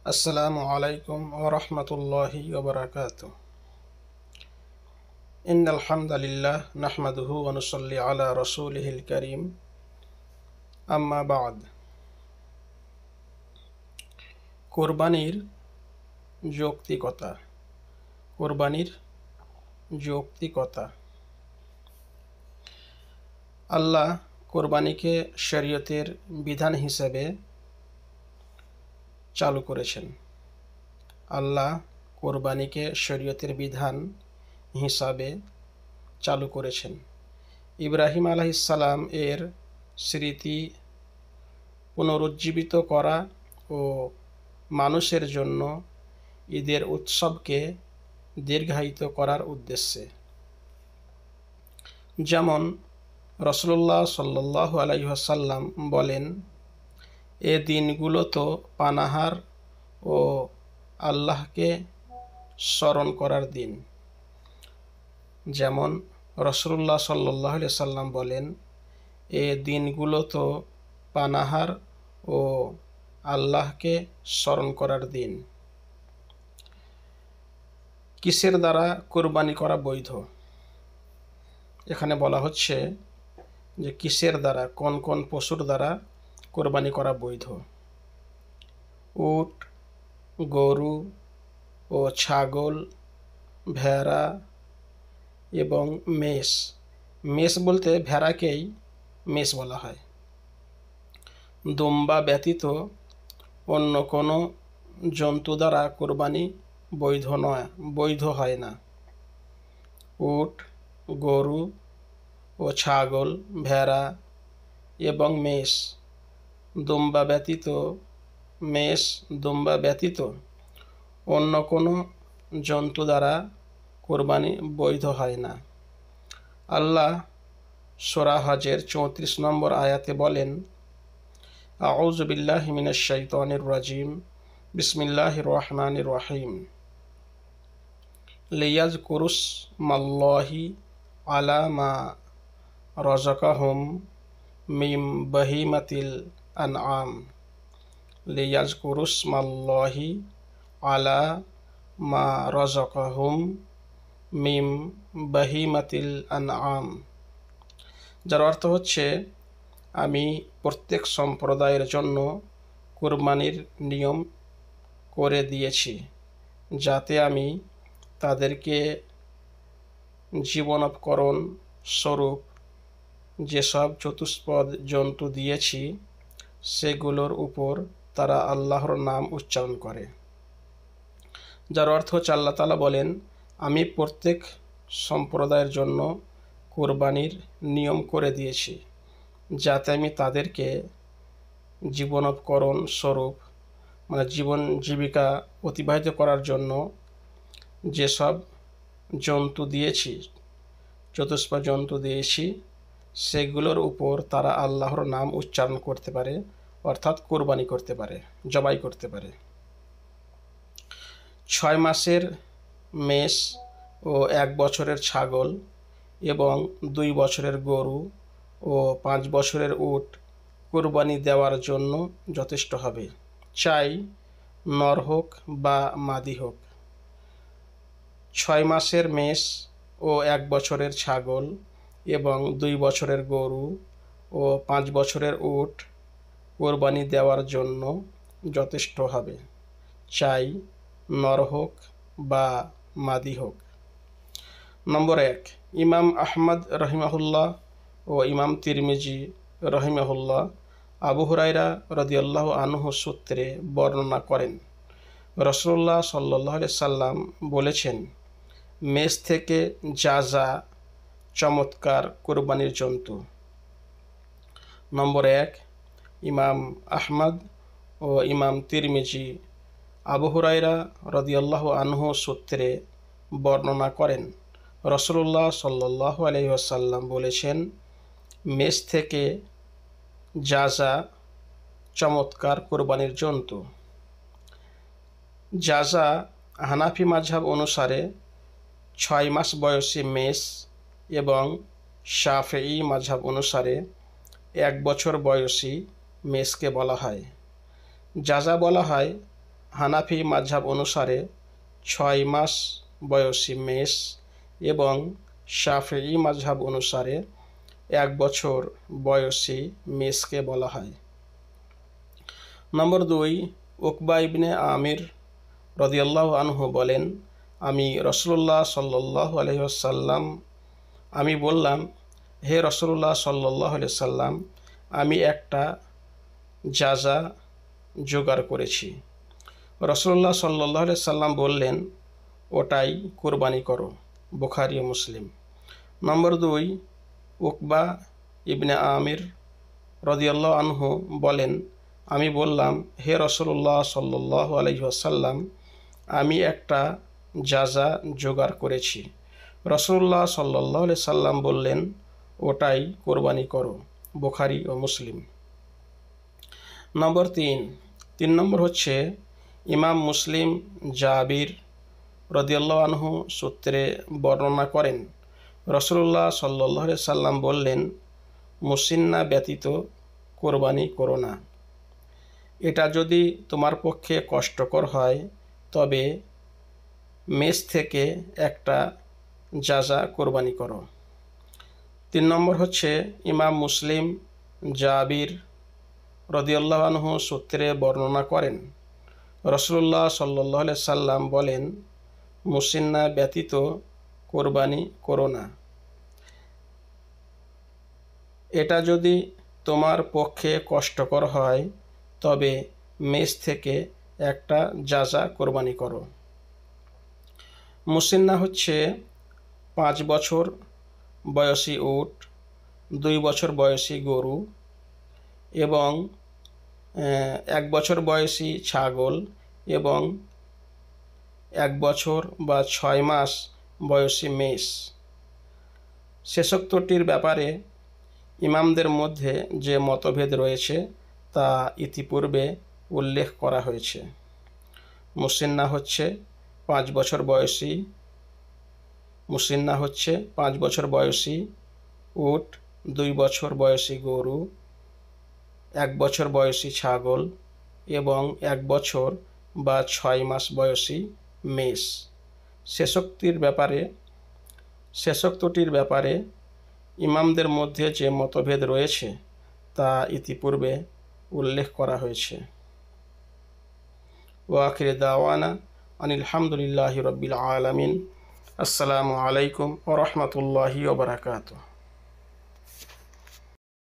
আসসালামু আলাইকুম ওয়া রাহমাতুল্লাহি ওয়া বারাকাতুহু। ইন্নাল হামদালিল্লাহ নাহমাদুহু ওয়া নুসাল্লি আলা রাসূলিহিল কারীম। আম্মা বা'দ। কোরবানির যৌক্তিকতা। কোরবানির যৌক্তিকতা। আল্লাহ কোরবানিকে শরীয়তের বিধান হিসেবে চালু করেছেন। আল্লাহ কোরবানিকে শরীয়তের বিধান হিসাবে চালু করেছেন। ইব্রাহিম আলাইহিস সালাম এর স্মৃতি পুনরুজ্জীবিত করা ও মানুষের জন্য ঈদের উৎসবকে দীর্ঘায়িত করার উদ্দেশ্যে। যেমন রাসূলুল্লাহ সাল্লাল্লাহু আলাইহি ওয়াসাল্লাম বলেন, এ দিনগুলো তো পানাহার ও আল্লাহকে স্মরণ করার দিন। যেমন রাসূলুল্লাহ সাল্লাল্লাহু আলাইহি ওয়াসাল্লাম বলেন, এ দিনগুলো তো পানাহার ও আল্লাহকে স্মরণ করার দিন। কিসের দ্বারা কোরবানি করা বৈধ? এখানে বলা হচ্ছে যে কিসের দ্বারা, কোন কোন পশুর দ্বারা কোরবানি করা বৈধ। উট, গরু ও ছাগল, ভেড়া এবং মেষ। মেষ বলতে ভেড়াকেই মেষ বলা হয়। দুম্বা ব্যতীত অন্য কোনো জন্তু দ্বারা কোরবানি বৈধ হয় না। উট, গরু ও ছাগল, ভেড়া এবং মেষ দুম্বা ব্যতীত অন্য কোনো জন্তু দ্বারা কোরবানি বৈধ হয় না। আল্লাহ সূরা হজের 34 নম্বর আয়াতে বলেন, আউযু বিল্লাহি মিনাশ শাইতানির রাজিম, বিসমিল্লাহির রহমানির রহিম, লিয়াযকুরুসমাল্লাহি আলা মা রাযাকাহুম মিন বাহিমাতিল আনআম। লিয়াযকুরুসমাল্লাহি আলা মা রাযাকাহুম মিন বাহিমাতিল আনআম, যার অর্থ হচ্ছে, আমি প্রত্যেক সম্প্রদায়ের জন্য কুরবানির নিয়ম করে দিয়েছি, যাতে আমি তাদেরকে জীবনোপকরণ স্বরূপ যেসব চতুষ্পদ জন্তু দিয়েছি সেগুলোর উপর তারা আল্লাহর নাম উচ্চারণ করে। যার অর্থ হচ্ছে, আল্লাহ তাআলা বলেন, আমি প্রত্যেক সম্প্রদায়ের জন্য কোরবানির নিয়ম করে দিয়েছি, যাতে আমি তাদেরকে জীবনোপকরণ স্বরূপ, জীবন জীবিকা অতিবাহিত করার জন্য যেসব জন্তু দিয়েছি, চতুষ্পদ জন্তু দিয়েছি, সেগুলোর উপর তারা আল্লাহর নাম উচ্চারণ করতে পারে, অর্থাৎ কোরবানি করতে পারে, জবাই করতে পারে। 6 মাসের মেষ ও 1 বছরের ছাগল এবং 2 বছরের গরু ও 5 বছরের উট কোরবানি দেওয়ার জন্য যথেষ্ট হবে, চাই নর হোক বা মাদি হোক। 6 মাসের মেষ ও 1 বছরের ছাগল এবং 2 বছরের গরু ও 5 বছরের উট কোরবানি দেওয়ার জন্য যথেষ্ট হবে, চাই নর হোক বা মাদি হোক। নম্বর 1, ইমাম আহমদ রহিমাহুল্লাহ ও ইমাম তিরমিজি রহিমাহুল্লাহ আবু হুরায়রা রাদিয়াল্লাহু আনহু সূত্রে বর্ণনা করেন, রাসূলুল্লাহ সাল্লাল্লাহু আলাইহি সাল্লাম বলেছেন, মেষ থেকে জাযা চমৎকার কোরবানির জন্তু। নম্বর 1, ইমাম আহমদ ও ইমাম তিরমিজি আবু হুরায়রা রাদিয়াল্লাহু আনহু সূত্রে বর্ণনা করেন, রাসূলুল্লাহ সাল্লাল্লাহু আলাইহি ওয়াসাল্লাম বলেছেন, মেষ থেকে জাযা চমৎকার কোরবানির জন্তু। জাযা হানাফি মাযহাব অনুসারে 6 মাস বয়সী মেষ এবং শাফিঈ মাযহাব অনুসারে 1 বছর বয়সী মেষকে বলা হয়। জাযা বলা হয় হানাফি মাযহাব অনুসারে 6 মাস বয়সী মেষ এবং শাফিঈ মাযহাব অনুসারে 1 বছর বয়সী মেষকে বলা হয়। নম্বর 2, উকবা ইবনে আমির রাদিয়াল্লাহু আনহু বলেন, আমি রাসূলুল্লাহ সাল্লাল্লাহু আলাইহি ওয়াসাল্লাম আমি বললাম, হে রাসূলুল্লাহ সাল্লাল্লাহু আলাইহি ওয়াসাল্লাম, আমি একটা যাজা জোগাড় করেছি। রাসূলুল্লাহ সাল্লাল্লাহু আলাইহি ওয়াসাল্লাম বললেন, ওটাই কুরবানি করো। বুখারী ও মুসলিম। নম্বর 2, উকবা ইবনে আমির রাদিয়াল্লাহু আনহু বলেন, আমি বললাম, হে রাসূলুল্লাহ সাল্লাল্লাহু আলাইহি ওয়াসাল্লাম, আমি একটা যাজা জোগাড় করেছি। রাসূলুল্লাহ সাল্লাল্লাহু আলাইহি সাল্লাম বললেন, ওটাই কোরবানি করো। বুখারী ও মুসলিম। নম্বর 3 নম্বর হচ্ছে ইমাম মুসলিম জাবির রাদিয়াল্লাহু আনহু সূত্রে বর্ণনা করেন, রাসূলুল্লাহ সাল্লাল্লাহু আলাইহি সাল্লাম বললেন, মুসিন্না ব্যতীত কোরবানি করো না। এটা যদি তোমার পক্ষে কষ্টকর হয় তবে মেষ থেকে একটা যাজা কোরবানি করো। 3 নম্বর হচ্ছে ইমাম মুসলিম জাবির রাদিয়াল্লাহু আনহু সূত্রে বর্ণনা করেন, রাসূলুল্লাহ সাল্লাল্লাহু আলাইহি সাল্লাম বলেন, মুসিন্না ব্যতীত কোরবানি করো না। এটা যদি তোমার পক্ষে কষ্টকর হয় তবে মেষ থেকে একটা যাজা কোরবানি করো। মুসিন্না হচ্ছে 5 বছর বয়সী উট, 2 বছর বয়সী গরু এবং 1 বছর বয়সী ছাগল এবং 1 বছর বা 6 মাস বয়সী মেষ। শেষোক্তটির ব্যাপারে ইমামদের মধ্যে যে মতভেদ রয়েছে তা ইতিপূর্বে উল্লেখ করা হয়েছে। মুসিন্না হচ্ছে 5 বছর বয়সী উট, 2 বছর বয়সী গরু, 1 বছর বয়সী ছাগল এবং 1 বছর বা 6 মাস বয়সী মেষ। শেষোক্তটির ব্যাপারে ইমামদের মধ্যে যে মতভেদ রয়েছে তা ইতিপূর্বে উল্লেখ করা হয়েছে। ওয়া আখির দাওয়ানা আনিল হামদুলিল্লাহি রাব্বিল আলামিন। আসসালামু আলাইকুম ওয়া রাহমাতুল্লাহি ওয়া বারাকাতুহু।